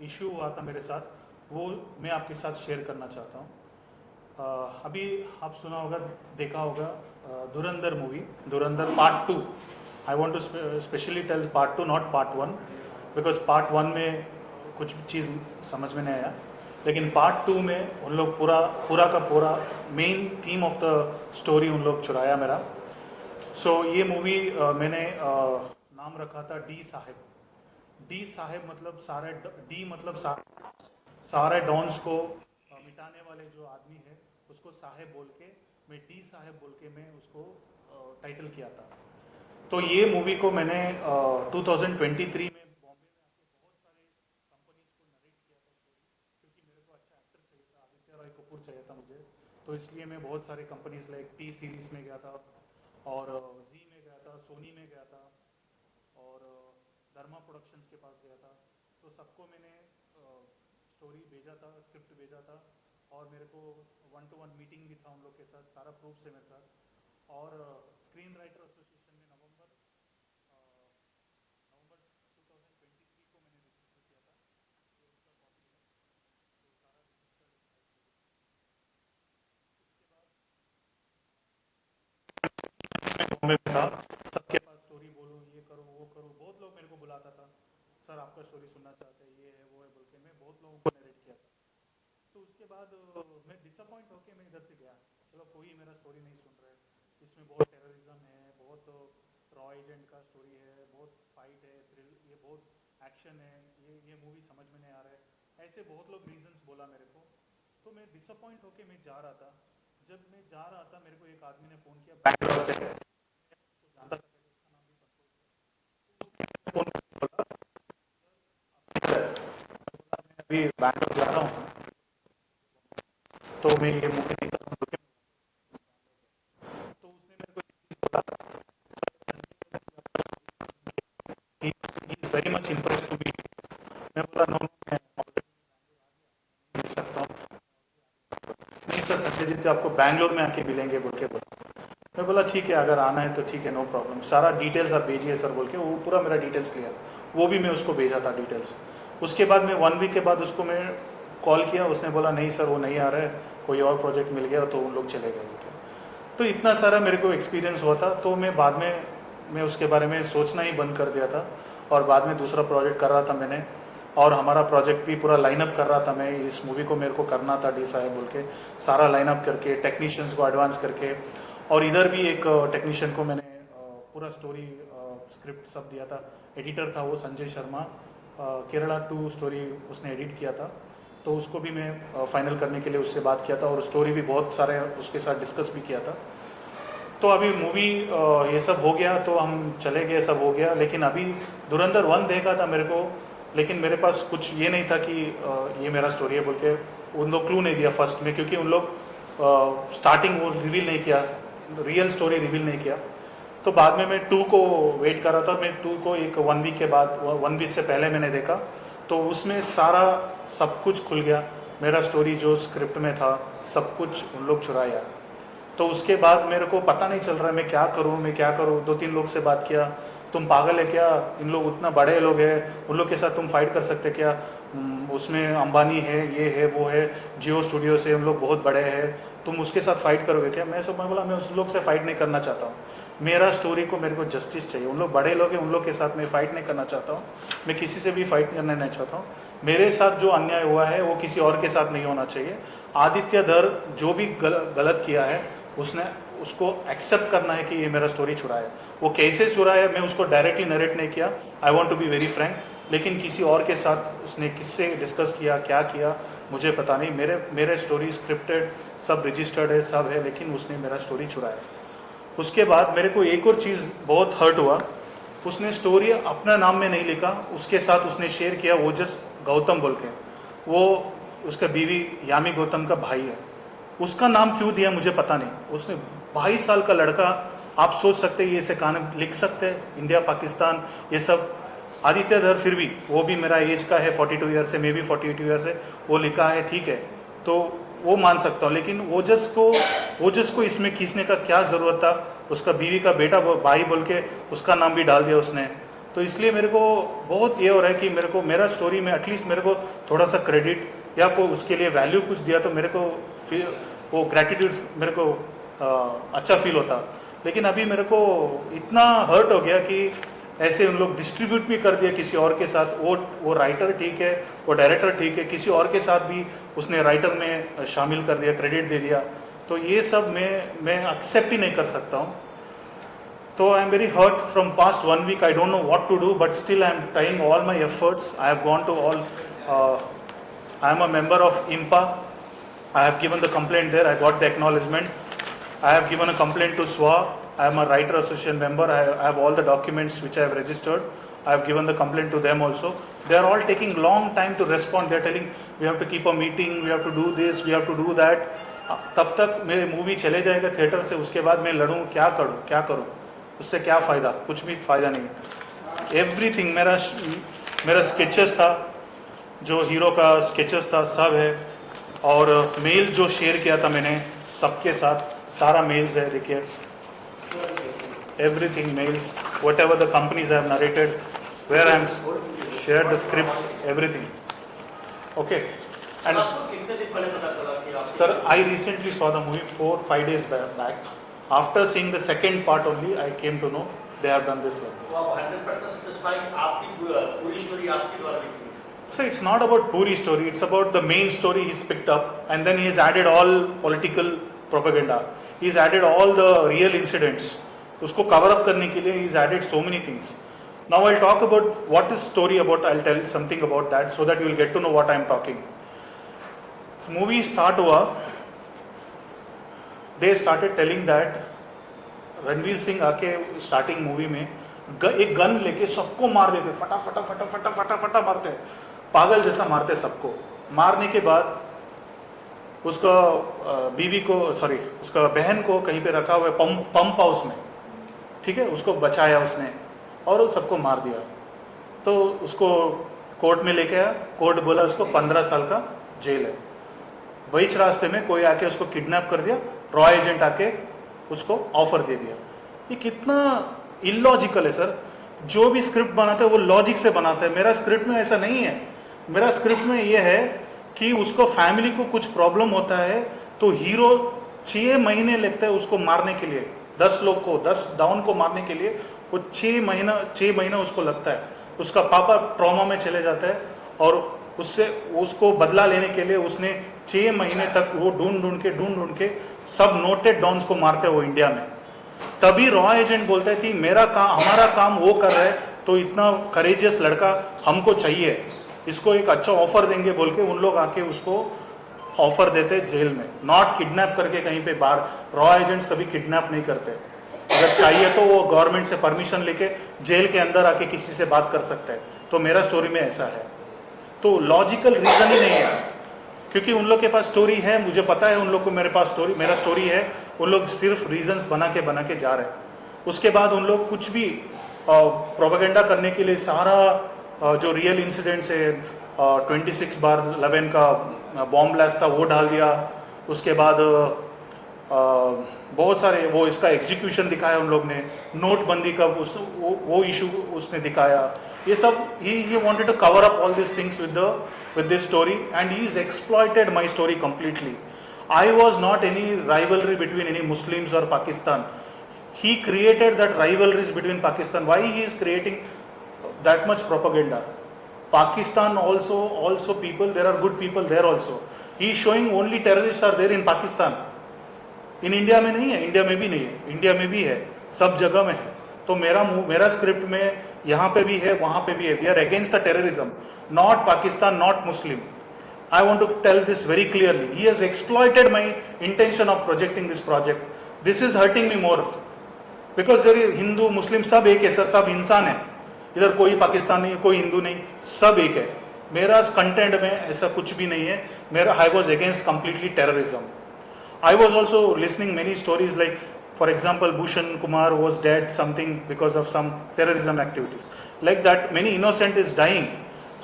Issue हुआ था मेरे साथ, वो मैं आपके साथ शेयर करना चाहता हूँ। अभी आप सुना होगा, देखा होगा, Dhurandhar movie, Dhurandhar part two. I want to specially tell part two, not part one, because part one में कुछ चीज़ समझ में नहीं आया, लेकिन पार्ट टू में उन लोग पूरा पूरा का पूरा main theme of the story उन लोग चुराया मेरा। ये मूवी मैंने नाम रखा था डी साहेब। डी साहेब मतलब सारे, डी मतलब सारे डॉन्स को मिटाने वाले जो आदमी है उसको साहेब बोल के, मैं डी साहेब बोल के मैं उसको टाइटल किया था। तो ये मूवी को मैंने 2023 में बॉम्बे में आके बहुत सारे कंपनीज को नरेट किया था स्टोरी, क्योंकि मेरे को अच्छा एक्टर चाहिए था, आदित्य रॉय कपूर चाहिए था मुझे। तो इसलिए मैं बहुत सारे कंपनीज लाइक टी सीरीज में गया था, और जी में गया था, सोनी में गया था, और धर्मा प्रोडक्शंस के पास गया था। तो सबको मैंने स्टोरी भेजा था, स्क्रिप्ट भेजा था, और मेरे को 1-to-1 मीटिंग भी था उन लोग के साथ, सारा प्रूफ से मेरे साथ। और स्क्रीन राइटर एसोसिएशन में नवंबर 2023 को मैंने रजिस्टर किया था। ये उसका कॉपी है, तो सारा रजिस्टर्ड है मेरा स्टोरी। उसके बाद बॉम्बे में था, सबके पास स्टोरी बोलो, ये करो वो करो, बहुत लोग मेरे को बुलाता था, सर आपका स्टोरी सुनना चाहते हैं, ये है वो है बोल के मैं बहुत लोगों को नरेट किया था। तो उसके बाद मैं डिसअपॉइंट होके मैं इधर से गया, चलो कोई मेरा स्टोरी नहीं सुन रहा है, इसमें बहुत टेररिज्म है, बहुत रॉ एजेंट का स्टोरी है, बहुत फाइट है, थ्रिल, ये बहुत एक्शन है, ये मूवी समझ में नहीं आ रहा है, ऐसे बहुत लोग रीजंस बोला मेरे को। तो मैं डिसअपॉइंट होके मैं जा रहा था। जब मैं जा रहा था मेरे को एक आदमी ने फ़ोन किया बैंगलोर से, मैं उसको जानता था पहले, उसका नाम भी संतोष है। तो उसने फ़ोन करके बोला, "सर, आप किधर है?" मैं बोला, "मैं अभी बैंगलोर जा रहा हूँ, तो मैं ये मूवी नहीं कर रहा हूँ।" तो उसने मेरे को एक चीज़ बोला, he is very much impressed to me. मैं बोला, नो नो, मैं ऑलरेडी मिल सकता हूँ। नहीं सर, संजय जी तो आपको बैंगलोर में आके मिलेंगे बोल के बोला। मैं बोला ठीक है, अगर आना है तो ठीक है, नो प्रॉब्लम, सारा डिटेल्स आप भेजिए सर बोल के वो पूरा मेरा डिटेल्स लिया, वो भी मैं उसको भेजा था डिटेल्स। उसके बाद मैं 1 वीक के बाद उसको मैं कॉल किया, उसने बोला नहीं सर वो नहीं आ रहा है, कोई और प्रोजेक्ट मिल गया तो उन लोग चले गए बोल के। तो इतना सारा मेरे को एक्सपीरियंस हुआ था, तो मैं बाद में मैं उसके बारे में सोचना ही बंद कर दिया था, और बाद में दूसरा प्रोजेक्ट कर रहा था मैंने, और हमारा प्रोजेक्ट भी पूरा लाइनअप कर रहा था मैं, इस मूवी को मेरे को करना था डी साहेब बोल के, सारा लाइनअप करके टेक्नीशियंस को एडवांस करके, और इधर भी एक टेक्नीशियन को मैंने पूरा स्टोरी स्क्रिप्ट सब दिया था। एडिटर था वो संजय शर्मा, केरला टू स्टोरी उसने एडिट किया था, तो उसको भी मैं फाइनल करने के लिए उससे बात किया था, और स्टोरी भी बहुत सारे उसके साथ डिस्कस भी किया था। तो अभी मूवी ये सब हो गया, तो हम चले गए, सब हो गया, लेकिन अभी धुरंधर 1 देखा था मेरे को, लेकिन मेरे पास कुछ ये नहीं था कि ये मेरा स्टोरी है बोल के, उन लोग क्लू नहीं दिया फर्स्ट में, क्योंकि उन लोग स्टार्टिंग वो रिवील नहीं किया, रियल स्टोरी रिवील नहीं किया। तो बाद में मैं 2 को वेट कर रहा था, मैं 2 को एक 1 वीक के बाद, 1 वीक से पहले मैंने देखा, तो उसमें सारा सब कुछ खुल गया, मेरा स्टोरी जो स्क्रिप्ट में था सब कुछ उन लोग चुराया। तो उसके बाद मेरे को पता नहीं चल रहा है मैं क्या करूँ, मैं क्या करूँ। 2-3 लोग से बात किया, तुम पागल है क्या, इन लोग उतना बड़े लोग हैं, उन लोग के साथ तुम फाइट कर सकते क्या, उसमें अंबानी है, ये है वो है, जियो स्टूडियो से, हम लोग बहुत बड़े हैं, तुम उसके साथ फाइट करोगे क्या। मैं बोला मैं उस लोग से फाइट नहीं करना चाहता हूँ, मेरा स्टोरी को मेरे को जस्टिस चाहिए, उन लोग बड़े लोग हैं, उन लोग के साथ मैं फाइट नहीं करना चाहता हूँ, मैं किसी से भी फाइट करना नहीं चाहता हूँ, मेरे साथ जो अन्याय हुआ है वो किसी और के साथ नहीं होना चाहिए। आदित्य धर जो भी गलत किया है उसने उसको एक्सेप्ट करना है कि ये मेरा स्टोरी चुराया है। वो कैसे चुराया है मैं उसको डायरेक्टली नरेट नहीं किया, I want to be very frank, लेकिन किसी और के साथ उसने किससे डिस्कस किया, क्या किया मुझे पता नहीं। मेरे स्टोरी स्क्रिप्टेड सब रजिस्टर्ड है, सब है, लेकिन उसने मेरा स्टोरी चुराया। उसके बाद मेरे को एक और चीज़ बहुत हर्ट हुआ, उसने स्टोरी अपना नाम में नहीं लिखा, उसके साथ उसने शेयर किया ओजस गौतम बोल के, वो उसका बीवी यामी गौतम का भाई है, उसका नाम क्यों दिया मुझे पता नहीं। उसने 22 साल का लड़का, आप सोच सकते हैं ये ऐसे कहानी लिख सकते हैं, इंडिया पाकिस्तान ये सब। आदित्य धर फिर भी वो भी मेरा एज का है, 42 ईयर से, मे भी 48 ईयर से, वो लिखा है ठीक है, तो वो मान सकता हूँ, लेकिन ओजस को इसमें खींचने का क्या ज़रूरत था। उसका बीवी का बेटा भाई बोल के उसका नाम भी डाल दिया उसने। तो इसलिए मेरे को बहुत ये हो रहा है कि मेरे को मेरा स्टोरी में एटलीस्ट मेरे को थोड़ा सा क्रेडिट या को उसके लिए वैल्यू कुछ दिया तो मेरे को वो ग्रैटिट्यूड मेरे को अच्छा फील होता। लेकिन अभी मेरे को इतना हर्ट हो गया कि ऐसे उन लोग डिस्ट्रीब्यूट भी कर दिया किसी और के साथ। वो राइटर ठीक है, वो डायरेक्टर ठीक है, किसी और के साथ भी उसने राइटर में शामिल कर दिया, क्रेडिट दे दिया। तो ये सब मैं एक्सेप्ट ही नहीं कर सकता हूँ। तो I am very hurt from past 1 week. I don't know what to do, but still I am trying all my efforts. I have gone to all, I am a member of IMPA. I have given the complaint there. I got the acknowledgement. I have given a complaint to SWA. I am a writer association member. I have all the documents which I have registered. I have given the complaint to them also. They are all taking long time to respond. They are telling we have to keep a meeting, we have to do this, we have to do that. तब तक मेरे movie चले जाएगा theatre से, उसके बाद मैं लड़ूँ, क्या करूँ, उससे क्या फ़ायदा? कुछ भी फ़ायदा नहीं। एवरीथिंग मेरा स्केचेस था, जो हीरो का स्केचेस था सब है, और मेल जो शेयर किया था मैंने सबके साथ, सारा मेल्स है, देखिए everything mails, whatever the companies have narrated, where I am share the script, everything. Okay. And sir, I recently saw the movie 4-5 days back. After seeing the second part only, I came to know they have done this like this. तो आप 100% satisfied? आपकी पूरी story आपके द्वारा लिखी है? So it's not about puri story, it's about the main story he's picked up, and then he has added all political propaganda. He's added all the real incidents. उसको cover up करने के लिए he's added so many things. Now I'll talk about what is story about. I'll tell something about that so that you will get to know what I'm talking. Movie start हुआ, they started telling that Ranveer Singh आके starting movie में एक gun लेके सबको मार देते, फटा फटा फटा फटा फटा फटा मारते, पागल जैसा मारते सबको। मारने के बाद उसका बीवी को, सॉरी उसका बहन को कहीं पे रखा हुआ है पंप हाउस में, ठीक है, उसको बचाया उसने और सबको मार दिया। तो उसको कोर्ट में लेके आया, कोर्ट बोला उसको 15 साल का जेल है। बीच रास्ते में कोई आके उसको किडनैप कर दिया, रॉ एजेंट आके उसको ऑफर दे दिया। ये कितना इलॉजिकल है सर। जो भी स्क्रिप्ट बनाता है वो लॉजिक से बनाता है। मेरा स्क्रिप्ट में ऐसा नहीं है। मेरा स्क्रिप्ट में ये है कि उसको फैमिली को कुछ प्रॉब्लम होता है तो हीरो 6 महीने लगता है उसको मारने के लिए, 10 लोग को, 10 डाउन को मारने के लिए वो 6 महीना उसको लगता है। उसका पापा ट्रॉमा में चले जाता है और उससे उसको बदला लेने के लिए उसने 6 महीने तक वो ढूंढ ढूंढ के सब नोटेड डॉन्स को मारते हैं वो इंडिया में। तभी रॉ एजेंट बोलते थे हमारा काम वो कर रहा है तो इतना करेजियस लड़का हमको चाहिए, इसको एक अच्छा ऑफर देंगे बोल के उन लोग आके उसको ऑफर देते जेल में, नॉट किडनैप करके कहीं पे बाहर। रॉ एजेंट्स कभी किडनैप नहीं करते। अगर चाहिए तो वो गवर्नमेंट से परमिशन लेके जेल के अंदर आके किसी से बात कर सकते हैं। तो मेरा स्टोरी में ऐसा है। तो लॉजिकल रीजन ही नहीं है, क्योंकि उन लोग के पास स्टोरी है, मुझे पता है उन लोग को मेरे पास स्टोरी, मेरा स्टोरी है। उन लोग सिर्फ रीजंस बना के जा रहे हैं। उसके बाद उन लोग कुछ भी प्रोपेगेंडा करने के लिए सारा जो रियल इंसिडेंट्स है, 26/11 का बॉम्ब ब्लास्ट था वो डाल दिया। उसके बाद बहुत सारे वो इसका एग्जीक्यूशन दिखाया उन लोग ने, नोटबंदी का वो इशू उसने दिखाया। ये सब he wanted to cover up all these things with this story, and he's exploited my story completely. I was not any rivalry between any Muslims or Pakistan. He created that rivalries between Pakistan. Why he is creating that much propaganda? Pakistan also people, there are good people there also. He is showing only terrorists are there in Pakistan. In India में नहीं है, India में भी नहीं है, India में भी है, सब जगह में है। तो मेरा स्क्रिप्ट में यहाँ पे भी है, वहाँ पे भी है। We are against the terrorism, not Pakistan, not Muslim. I want to tell this very clearly. He has exploited my intention of projecting this project. This is hurting me more, because there is Hindu Muslim सब एक है sir, सब इंसान है। इधर कोई पाकिस्तान नहीं, कोई हिंदू नहीं, सब एक है। मेरा कंटेंट में ऐसा कुछ भी नहीं है। मेरा I was against completely terrorism. I was also listening many stories like, for example, Bhushan Kumar was dead something because of some terrorism activities. Like that, many innocent is dying.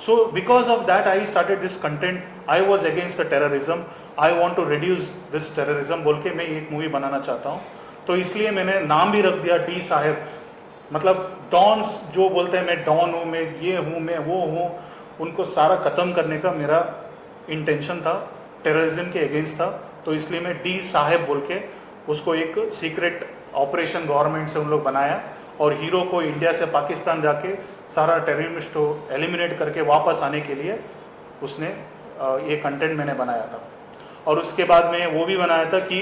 So because of that, I started this content. I was against the terrorism. I want to reduce this terrorism बोल के मैं एक movie बनाना चाहता हूँ। तो इसलिए मैंने नाम भी रख दिया टी साहेब। मतलब डॉन्स जो बोलते हैं मैं डॉन हूँ, मैं ये हूँ, मैं वो हूँ, उनको सारा ख़त्म करने का मेरा इंटेंशन था, टेररिज्म के अगेंस्ट था। तो इसलिए मैं डी साहेब बोल के उसको एक सीक्रेट ऑपरेशन गवर्नमेंट से उन लोग बनाया और हीरो को इंडिया से पाकिस्तान जाके सारा टेररिस्ट को एलिमिनेट करके वापस आने के लिए उसने ये कंटेंट मैंने बनाया था। और उसके बाद में वो भी बनाया था कि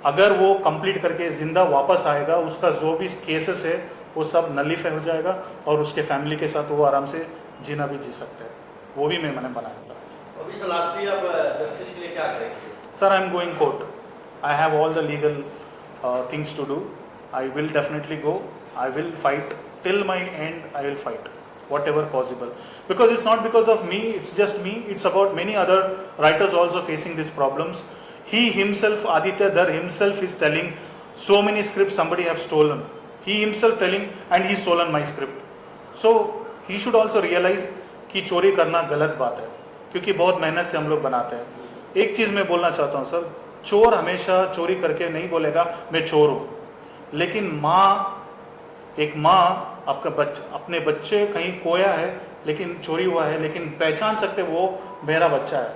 अगर वो कंप्लीट करके ज़िंदा वापस आएगा, उसका जो भी केसेस है वो सब नलीफाई हो जाएगा और उसके फैमिली के साथ वो आराम से जीना भी जी सकते हैं। वो भी मैंने बनाया था। अभी सर लास्टली आप जस्टिस के लिए क्या करेंगे? Sir, I am going court. I have all the legal things to do. I will definitely go. I will fight till my end. I will fight whatever possible, because it's not because of me. It's just me. It's about many other writers also facing these problems. He himself, Aditya Dhar himself, is telling so many scripts somebody have stolen. He himself telling, and he stolen my script. So he should also realize कि चोरी करना गलत बात है, क्योंकि बहुत मेहनत से हम लोग बनाते हैं। एक चीज़ मैं बोलना चाहता हूँ सर, चोर हमेशा चोरी करके नहीं बोलेगा मैं चोर हूँ, लेकिन एक माँ अपने बच्चे कहीं खोया है लेकिन चोरी हुआ है, लेकिन पहचान सकते वो मेरा बच्चा है,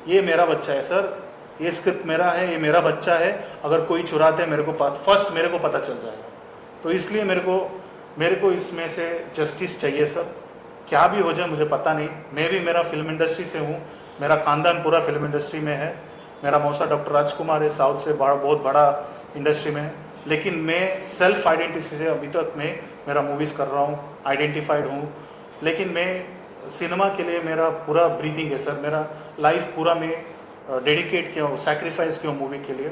ये मेरा बच्चा है सर, ये स्क्रिप्ट मेरा है, ये मेरा बच्चा है। अगर कोई चुराते मेरे को फर्स्ट मेरे को पता चल जाएगा। तो इसलिए मेरे को इसमें से जस्टिस चाहिए सर। क्या भी हो जाए मुझे पता नहीं, मैं भी मेरा फिल्म इंडस्ट्री से हूँ, मेरा खानदान पूरा फिल्म इंडस्ट्री में है, मेरा मौसा डॉक्टर राजकुमार है साउथ से बहुत बड़ा इंडस्ट्री में है, लेकिन मैं सेल्फ आइडेंटिटी से अभी तक मैं मेरा मूवीज़ कर रहा हूँ, आइडेंटिफाइड हूँ। लेकिन मैं सिनेमा के लिए मेरा पूरा ब्रीदिंग है सर, मेरा लाइफ पूरा मैं डेडिकेट किया हूँ, सैक्रिफाइस किया हूँ मूवी के लिए।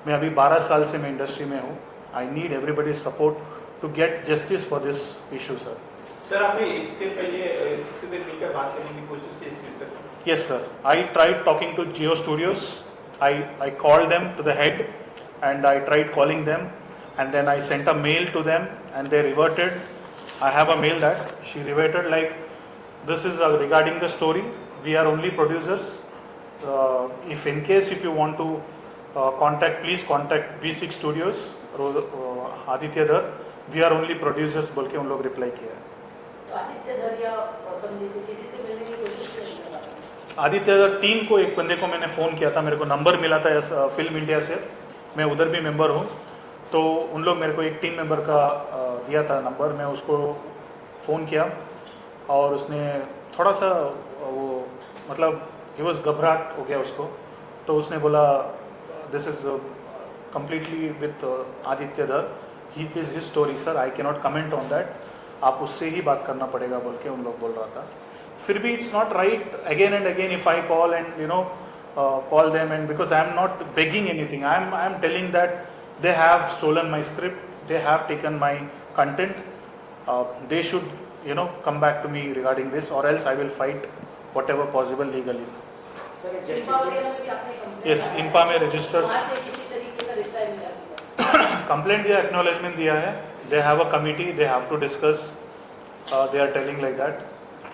मैं अभी 12 साल से मैं इंडस्ट्री में हूँ। I need everybody support to get justice for this issue sir. Sir आपने इसके पहले किसी से मिलकर बात करने की कोशिश की इस विषय पर? Yes sir, I tried talking to Geo Studios. I called them to the head and I tried calling them, and then I sent a mail to them and they reverted. I have a mail that she reverted like, this is regarding the story, we are only producers. If in case if you want to contact, please contact B6 Studios, Aditya Dhar, we are only producers बोल के उन लोग reply किया है। तो आदित्य धर या गौतम जी से किसी से मिलने की कोशिश की? आदित्य धर टीम को एक बंदे को मैंने फ़ोन किया था, मेरे को नंबर मिला था फिल्म इंडिया से, मैं उधर भी मेंबर हूँ, तो उन लोग मेरे को एक टीम मेंबर का दिया था नंबर, मैं उसको फ़ोन किया और उसने थोड़ा सा वो मतलब ही वॉज घबराहट हो गया उसको, तो उसने बोला this is completely with Aditya Dhar, he is his story sir, I can not comment on that, आप उससे ही बात करना पड़ेगा बोल के उन लोग बोल रहा था। फिर भी it's not right again and again if I call and you know call them, and because I am not begging anything, I am telling that they have stolen my script, they have taken my content, they should you know come back to me regarding this, or else I will fight whatever possible legally. Sir इंपा वगैरह में भी आपने complaint? Yes, इंपा में registered वहाँ से किसी तरीके का रिप्लाई मिला? कंप्लेंट दिया, एक्नॉलेजमेंट दिया है, they have a committee, they have to discuss, they are telling like that,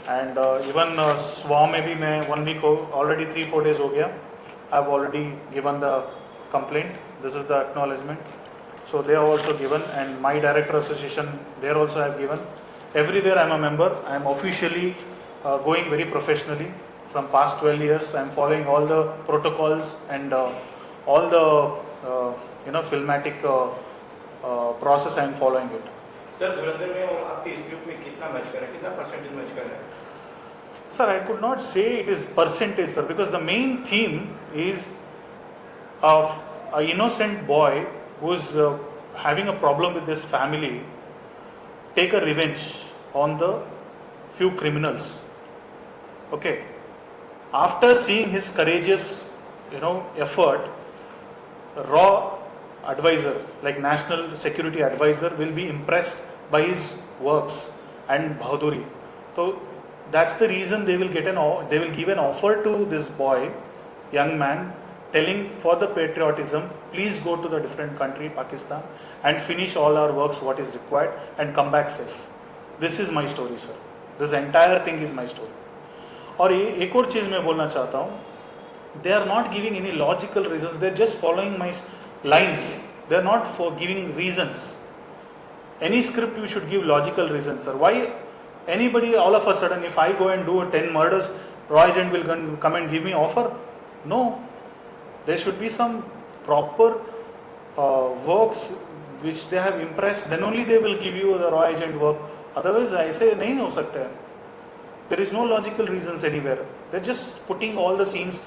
and even स्वाव में भी मैं 1 वीक ऑलरेडी 3-4 days हो गया, आई have already given the complaint, this is the acknowledgement, so they are also given, and my director association there also I have given. Everywhere I am a member, I am officially going very professionally from past 12 years. I am following all the protocols and all the filmatic process. I am following it. Sir धुरंधर में वो आपके script में कितना match कर रहा है, कितना percentage match कर रहा है? Sir, I could not say it is percentage, sir, because the main theme is of a innocent boy who is having a problem with this family, take a revenge on the few criminals. Okay, after seeing his courageous effort, raw advisor like national security advisor will be impressed by his works and bahaduri. So that's the reason they will give an offer to this boy, young man, telling for the patriotism, please go to the different country, Pakistan, and finish all our works what is required and come back safe. This is my story, sir. This entire thing is my story. और एक और चीज़ मैं बोलना चाहता हूँ, they are not giving any logical reasons, they are just following my lines, they are not for giving reasons. Any script you should give logical reasons, sir. Why anybody all of a sudden, if I go and do 10 murders, Roy Agent will come and give me offer? No. There should be some proper works which they have impressed, then only they will give you the Roy Agent work. Otherwise ऐसे नहीं हो सकता है. There is no logical reasons anywhere. They're just putting all the scenes,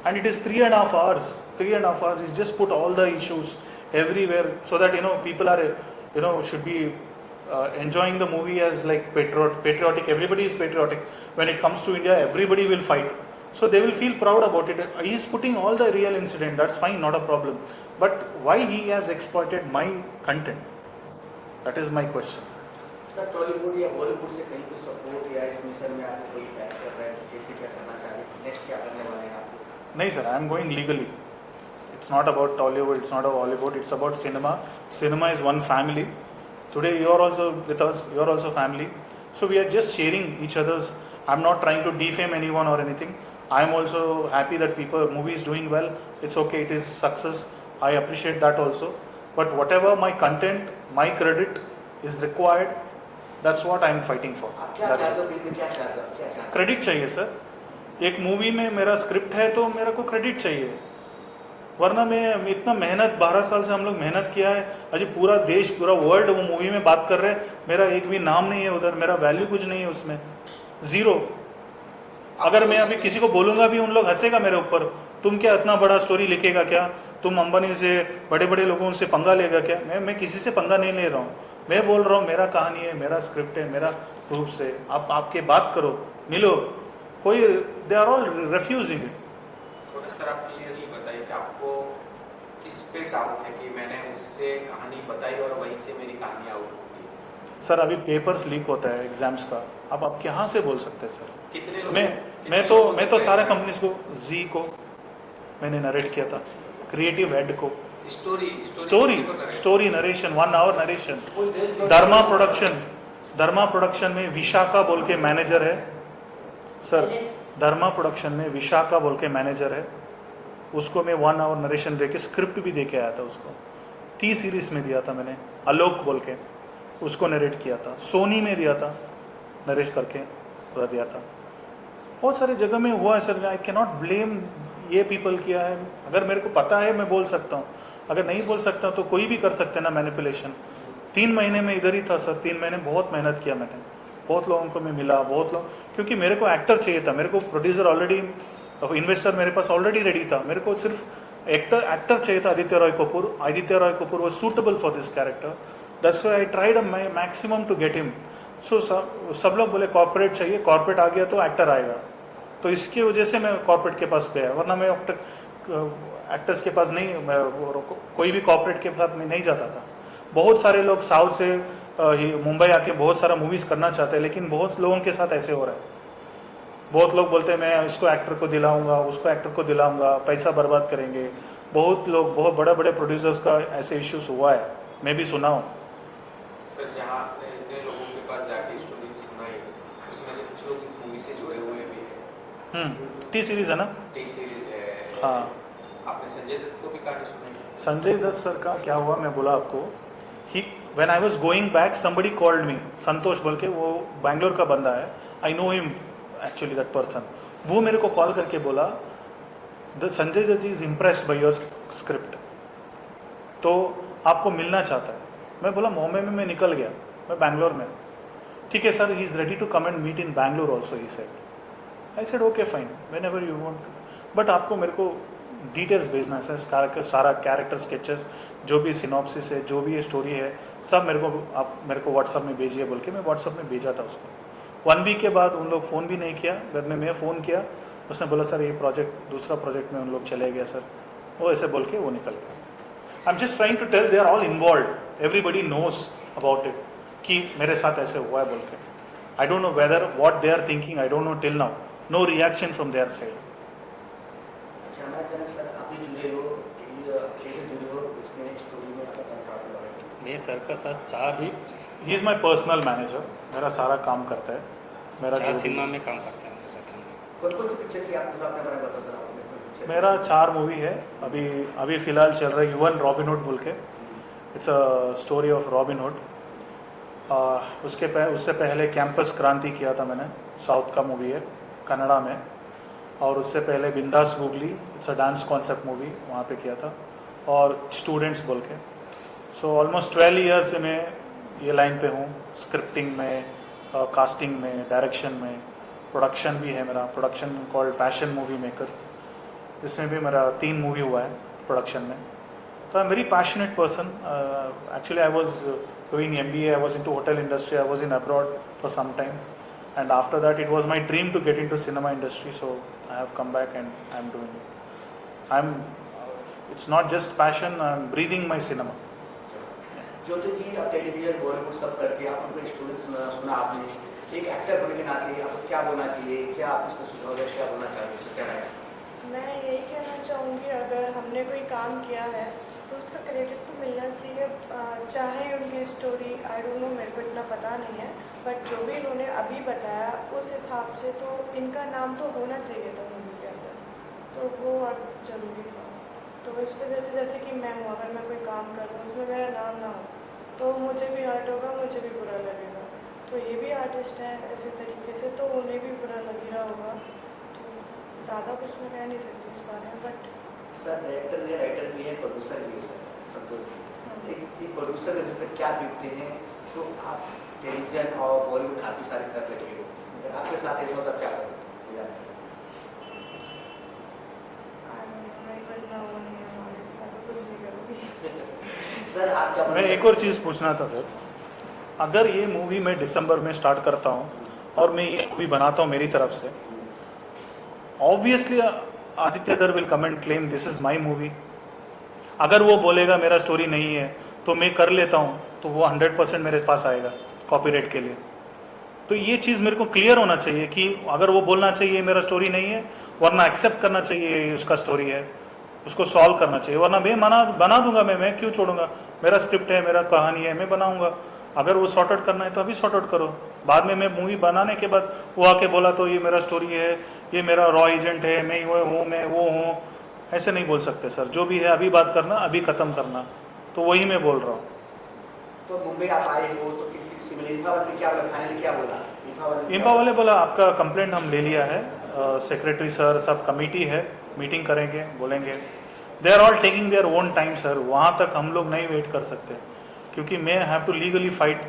and it is 3.5 hours. 3.5 hours is just put all the issues everywhere so that people are should be enjoying the movie as like patriotic. Everybody is patriotic. When it comes to India, everybody will fight. So they will feel proud about it. He is putting all the real incident. That's fine, not a problem. But why he has exploited my content? That is my question. Sir Tollywood या बॉलीवुड से कहीं कोई support या इस mission में आपको कोई help कर रहा है कि कैसे क्या करना चाह रहे हैं, नेक्स्ट क्या करने वाले हैं आप? नहीं sir, I am going legally. It's not about Tollywood, it's not about Hollywood, it's about cinema. Cinema is one family. Today you are also with us, you are also family. So we are just sharing each other's. I'm not trying to defame anyone or anything. I am also happy that movie is doing well. It's okay, it is success. I appreciate that also. But whatever my content, my credit is required, that's what I am fighting for. आप क्या That's चाहते it. हो, film में क्या चाहते हो, आप क्या चाहते हो? क्रेडिट चाहिए सर. एक मूवी में मेरा स्क्रिप्ट है तो मेरे को क्रेडिट चाहिए, वरना मैं इतना मेहनत 12 साल से हम लोग मेहनत किया है, अजी पूरा देश पूरा वर्ल्ड वो मूवी में बात कर रहे हैं, मेरा एक भी नाम नहीं है उधर, मेरा वैल्यू कुछ नहीं है उसमें, जीरो. अगर मैं अभी किसी को बोलूंगा भी उन लोग हंसेगा मेरे ऊपर, तुम क्या इतना बड़ा स्टोरी लिखेगा क्या, तुम अंबानी से बड़े बड़े लोगों से पंगा लेगा क्या. मैं किसी से पंगा नहीं ले रहा हूँ, मैं बोल रहा हूँ मेरा कहानी है, मेरा स्क्रिप्ट है, मेरा प्रूफ से आप आपके बात करो, मिलो. कोई they are all refusing it. थोड़ा सर आप क्लियरली बताइए कि आपको किस पे डाउट है कि मैंने उससे कहानी बताई और वहीं से मेरी कहानी आउट हो गई? सर अभी पेपर्स लीक होता है एग्जाम्स का, अब आप कहाँ से बोल सकते हैं सर. कितने लोग मैं तो सारे कंपनीज को, जी को मैंने नरेट किया था, क्रिएटिव हेड को, story narration 1 hour narration. Dharma production में विशाखा बोल के मैनेजर है सर, धर्मा प्रोडक्शन में विशाखा बोल के मैनेजर है, उसको मैं 1 आवर नरेशन दे के स्क्रिप्ट भी दे के आया था, उसको टी सीरीज में दिया था मैंने, आलोक बोल के उसको नरेट किया था, सोनी में दिया था नरेश करके दिया था, बहुत सारी जगह में हुआ है सर. आई कैनॉट ब्लेम ये पीपल किया है. अगर मेरे को पता है मैं बोल सकता हूँ, अगर नहीं बोल सकता तो कोई भी कर सकते हैं ना मैनिपुलेशन. 3 महीने में इधर ही था सर, 3 महीने बहुत मेहनत किया मैंने, बहुत लोगों को मैं मिला, बहुत लोग, क्योंकि मेरे को एक्टर चाहिए था, मेरे को प्रोड्यूसर ऑलरेडी, इन्वेस्टर मेरे पास ऑलरेडी रेडी था, मेरे को सिर्फ एक्टर चाहिए था. Aditya Roy Kapoor was suitable for this character. That's why I tried my maximum to get him. So सब लोग बोले कॉर्पोरेट चाहिए, कॉर्पोरेट आ गया तो एक्टर आएगा, तो इसकी वजह से मैं कॉर्पोरेट के पास गया, वरना मैं एक्टर्स के पास नहीं, कोई भी कॉर्पोरेट के साथ मैं नहीं जाता था. बहुत सारे लोग साउथ से मुंबई आके बहुत सारा मूवीज करना चाहते हैं, लेकिन बहुत लोगों के साथ ऐसे हो रहा है. बहुत लोग बोलते हैं मैं इसको एक्टर को दिलाऊंगा, उसको एक्टर को दिलाऊंगा, पैसा बर्बाद करेंगे. बहुत लोग, बहुत बड़े बड़े प्रोड्यूसर्स का ऐसे इश्यूज हुआ है, मैं भी सुना हूँ. सर जहाँ आपने इतने लोगों के पास जाके स्टोरी सुनाई, उसमें से कुछ लोग इस मूवी से जुड़े हुए भी हैं. टी सीरीज है ना. टी सीरीज है. हाँ, आपने संजय दत्त को भी कहानी सुनाई? संजय दत्त सर का क्या हुआ मैं बोला आपको. When I was going back somebody called me, Santosh बोल के, वो बैंगलोर का बंदा है, I know him actually that person. वो मेरे को कॉल करके बोला the Sanjay Dutt ji is impressed by your script, तो आपको मिलना चाहता है. मैं बोला मुंबई में मैं निकल गया, मैं बैंगलोर में. ठीक है sir, he is ready to come and meet in Bangalore also, he said. I said okay fine, whenever you want, but आपको मेरे को डिटेल्स भेजना है सर, सारा कैरेक्टर स्केचेस, जो भी सिनॉप्सिस है, जो भी ये स्टोरी है, सब आप मेरे को व्हाट्सअप में भेजिए बोल के मैं व्हाट्सअप में भेजा था उसको. 1 वीक के बाद उन लोग फ़ोन भी नहीं किया, बाद में मैं फ़ोन किया, उसने बोला सर ये प्रोजेक्ट, दूसरा प्रोजेक्ट में उन लोग चले गए सर, वो ऐसे बोल के वो निकल गया. I am just trying to tell, they are all involve, everybody knows about it कि मेरे साथ ऐसे हुआ है बोल के. I don't know whether what they are thinking, I don't know till now, no reaction from their side. अच्छा मैं जनक सर आप भी जुड़े हो, कैसे जुड़े हो इसमें स्टोरी में आपका कंट्रोल? मैं सर का साथ 4 he is my personal manager, मेरा सारा काम करता है, मेरा जो सिनेमा में काम करता है. कौन सी पिक्चर की आप थोड़ा अपने बारे में बताओ सर. आपने कोई पिक्चर? मेरा 4 मूवी है अभी फ़िलहाल चल रहा है. युवन रॉबिन हुड बोल के, it's a story of robin hood. उससे पहले कैंपस क्रांति किया था मैंने, साउथ का मूवी है, कन्नड़ा में। और उससे पहले बिंदास googly, it's a dance concept movie, वहाँ पे किया था। और स्टूडेंट्स बोल के। सो ऑलमोस्ट 12 ईयर्स से मैं ये लाइन पे हूँ, स्क्रिप्टिंग में, कास्टिंग में, डायरेक्शन में। प्रोडक्शन भी है मेरा, production called passion movie makers, इसमें भी मेरा 3 मूवी हुआ है प्रोडक्शन में। तो I am very passionate person. Actually I was doing MBA, I was into hotel industry, I was in abroad for some time, and after that it was my dream to get into cinema industry, so I have come back and I am doing it. It's not just passion, I am breathing my cinema. ज्योति जी, आप television Bollywood सब करके आप उनको story सुना आपने, एक actor होने के नाते आपको क्या बोलना चाहिए, क्या आप इसको सुझाव दें, क्या बोलना चाहिए, इसको क्या रहेगा? मैं यही कहना चाहूँगी, अगर हमने कोई काम किया है तो उसका क्रेडिट तो मिलना चाहिए। चाहे उनकी स्टोरी, आई डोंट नो, मेरे को इतना पता नहीं है, बट जो भी इन्होंने अभी बताया उस हिसाब से तो इनका नाम तो होना चाहिए था मूवी के अंदर, तो वो अब जरूरी था। तो इस वजह से जैसे कि मैं हूँ, अगर मैं कोई काम कर रहा हूँ उसमें मेरा नाम ना हो तो मुझे भी हर्ट होगा, मुझे भी बुरा लगेगा। तो ये भी आर्टिस्ट हैं ऐसे तरीके से, तो उन्हें भी बुरा लग रहा होगा। तो ज़्यादा कुछ मैं कह नहीं सकती इस बारे में। बट सर, डायरेक्टर भी है, राइटर भी है, प्रोड्यूसर भी है सर, संतोष जी। एक प्रोड्यूसर के पर क्या बिकते हैं, तो आप टेलीविजन और बॉलीवुड काफ़ी सारे कर रहे हो, अगर आपके साथ ऐसा होता क्या करोगे? मैं इतना वो नहीं है नॉलेज का, तो कुछ नहीं करूँगी। सर, आप क्या मैं एक और चीज़ पूछना था सर, अगर ये मूवी मैं दिसंबर में स्टार्ट करता हूँ और मैं ये मूवी बनाता हूँ मेरी तरफ से, obviously Aditya Dhar will come and claim this is my movie. अगर वो बोलेगा मेरा स्टोरी नहीं है तो मैं कर लेता हूँ, तो वो 100% मेरे पास आएगा कॉपीराइट के लिए। तो ये चीज़ मेरे को क्लियर होना चाहिए कि अगर वो बोलना चाहिए मेरा स्टोरी नहीं है, वरना एक्सेप्ट करना चाहिए उसका स्टोरी है, उसको सॉल्व करना चाहिए, वरना मैं बना दूंगा। मैं क्यों छोड़ूंगा? मेरा स्क्रिप्ट है, मेरा कहानी है, मैं बनाऊंगा। अगर वो सॉर्ट आउट करना है तो अभी सॉर्ट आउट करो। बाद में मैं मूवी बनाने के बाद वो आके बोला तो ये मेरा स्टोरी है, ये मेरा रॉ एजेंट है, मैं हूँ, मैं वो हूँ, ऐसे नहीं बोल सकते सर। जो भी है अभी बात करना, अभी ख़त्म करना, तो वही मैं बोल रहा हूँ। तो मुंबई आप आए हो तो किसी में इंफा वाले क्या बोला, फाइनली क्या बोला? इंपा वाले बोला आपका कंप्लेंट हम ले लिया है, सेक्रेटरी सर सब कमेटी है, मीटिंग करेंगे, बोलेंगे। They are all taking their own time sir, वहाँ तक हम लोग नहीं वेट कर सकते, क्योंकि मैं हैव टू लीगली फाइट।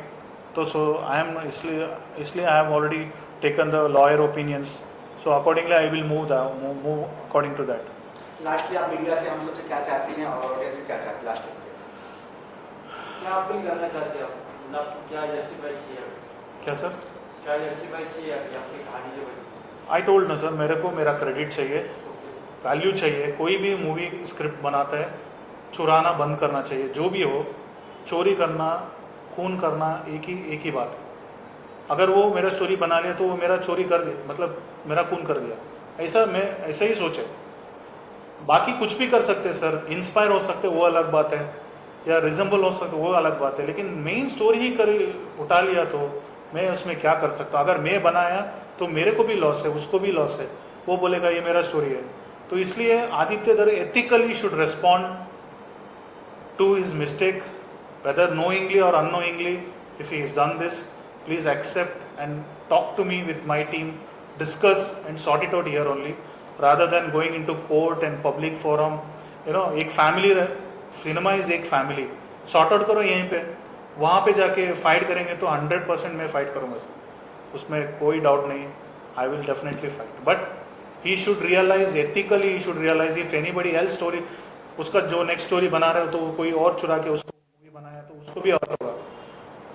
तो सो आई एम इसलिए I have already taken the lawyer opinions, so accordingly I will move according to that. Lastly आप मीडिया से हम सबसे क्या चाहते हैं और ऑडियंस से क्या चाहते हैं? लास्ट क्या अपील करना चाहते हैं आप? मतलब क्या जस्टिफाई चाहिए? क्या सर? क्या जस्टिफाई चाहिए आपकी कहानी के वजह? आई टोल्ड ना सर, मेरे को मेरा क्रेडिट चाहिए, वैल्यू चाहिए। कोई भी मूवी स्क्रिप्ट बनाता है, चुराना बंद करना चाहिए। जो भी हो, चोरी करना, खून करना, एक ही बात है। अगर वो मेरा स्टोरी बना लिया तो वो मेरा चोरी कर दिया, मतलब मेरा खून कर दिया, ऐसा ही सोचे। बाकी कुछ भी कर सकते हैं सर, इंस्पायर हो सकते वो अलग बात है, या रिजेंबल हो सकते वो अलग बात है, लेकिन मेन स्टोरी ही उठा लिया तो मैं उसमें क्या कर सकता। अगर मैं बनाया तो मेरे को भी लॉस है, उसको भी लॉस है, वो बोलेगा ये मेरा स्टोरी है। तो इसलिए Aditya Dhar ethically should respond to his mistake, whether knowingly or unknowingly. If he has done this, please accept and talk to me with my team, discuss and sort it out here only, rather than going into court and public forum. एक family, cinema is एक family, sort out करो यहीं पे। वहाँ पे जाके fight करेंगे तो 100% मैं फाइट करूँगा सर, उसमें कोई डाउट नहीं। I will definitely fight, but he should realize ethically, he should realize if anybody else story, उसका जो नेक्स्ट स्टोरी बना रहे हो तो कोई और चुरा के उसको मूवी बनाया तो उसको भी हर्ट होगा।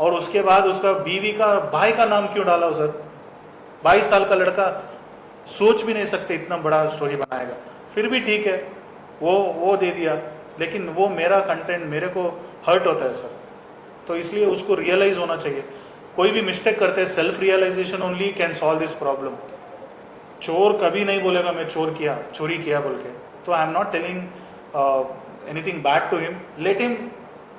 और उसके बाद उसका बीवी का, भाई का नाम क्यों डाला हो सर? 22 साल का लड़का, सोच भी नहीं सकते इतना बड़ा स्टोरी बनाएगा। फिर भी ठीक है, वो दे दिया, लेकिन वो मेरा कंटेंट मेरे को हर्ट होता है सर। तो इसलिए उसको रियलाइज होना चाहिए। कोई भी मिस्टेक करते हैं, self realization only can solve this problem. चोर कभी नहीं बोलेगा मैं चोरी किया बोल के। तो I am not telling anything bad to him, let him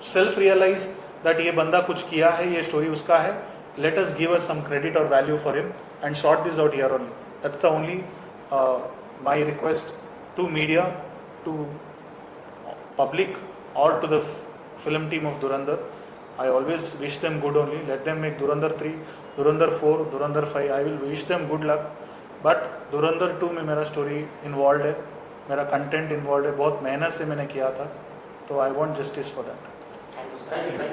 self realise that ये बंदा कुछ किया है, ये स्टोरी उसका है, let us give us some credit और value for him and sort this out here only. That's the only my request to media, to public or to the film team of Dhurandhar, I always wish them good only. Let them make Dhurandhar 3, Dhurandhar 4, Dhurandhar 5. I will wish them good luck. But धुरंधर 2 में मेरा story involve है, मेरा content involve है, बहुत मेहनत से मैंने किया था, तो I want justice for that. Thank you sir.